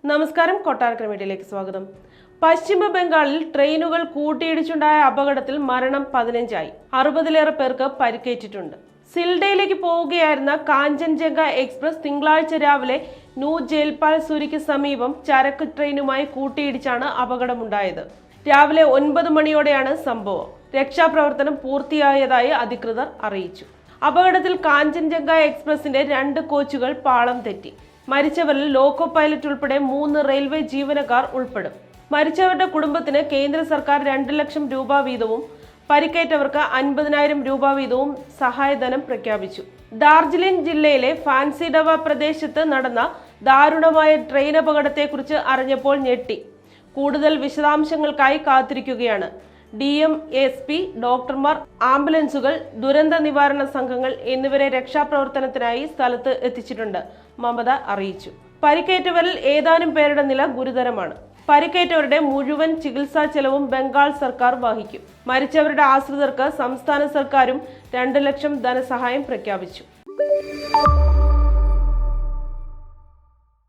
നമസ്കാരം, കൊട്ടാരക്കര മീഡിയയിലേക്ക് സ്വാഗതം. പശ്ചിമ ബംഗാളിൽ ട്രെയിനുകൾ കൂട്ടിയിടിച്ചുണ്ടായ അപകടത്തിൽ മരണം 15ആയി. 60-ലേറെ പേർക്ക് പരിക്കേറ്റിട്ടുണ്ട്. സിൽഡയിലേക്ക് പോവുകയായിരുന്ന കാഞ്ചൻജംഗ എക്സ്പ്രസ് തിങ്കളാഴ്ച രാവിലെ ന്യൂ ജൽപായ്ഗുരിക്ക് സമീപം ചരക്ക് ട്രെയിനുമായി കൂട്ടിയിടിച്ചാണ് അപകടമുണ്ടായത്. രാവിലെ 9 മണിയോടെയാണ് സംഭവം. രക്ഷാപ്രവർത്തനം പൂർത്തിയായതായി അധികൃതർ അറിയിച്ചു. അപകടത്തിൽ കാഞ്ചൻജംഗ എക്സ്പ്രസിന്റെ 2 കോച്ചുകൾ പാളം തെറ്റി. മരിച്ചവരിൽ ലോക്കോ പൈലറ്റ് ഉൾപ്പെടെ 3 റെയിൽവേ ജീവനക്കാർ ഉൾപ്പെടും. മരിച്ചവരുടെ കുടുംബത്തിന് കേന്ദ്ര സർക്കാർ 2 ലക്ഷം രൂപ വീതവും പരിക്കേറ്റവർക്ക് 50,000 രൂപ വീതവും സഹായധനം പ്രഖ്യാപിച്ചു. ഡാർജിലിംഗ് ജില്ലയിലെ ഫാൻസിഡവ പ്രദേശത്ത് നടന്ന ദാരുണമായ ട്രെയിൻ അപകടത്തെക്കുറിച്ച് അറിഞ്ഞപ്പോൾ ഞെട്ടി. കൂടുതൽ വിശദാംശങ്ങൾക്കായി കാത്തിരിക്കുകയാണ്. DMSP, ഡോക്ടർമാർ, ആംബുലൻസുകൾ, ദുരന്ത നിവാരണ സംഘങ്ങൾ എന്നിവരെ രക്ഷാപ്രവർത്തനത്തിനായി സ്ഥലത്ത് എത്തിച്ചിട്ടുണ്ട്, മമത അറിയിച്ചു. പരിക്കേറ്റവരിൽ ഏതാനും പേരുടെ നില ഗുരുതരമാണ്. പരിക്കേറ്റവരുടെ മുഴുവൻ ചികിത്സാ ചെലവും ബംഗാൾ സർക്കാർ വഹിക്കും. മരിച്ചവരുടെ ആശ്രിതർക്ക് സംസ്ഥാന സർക്കാരും 2 ലക്ഷം ധനസഹായം പ്രഖ്യാപിച്ചു.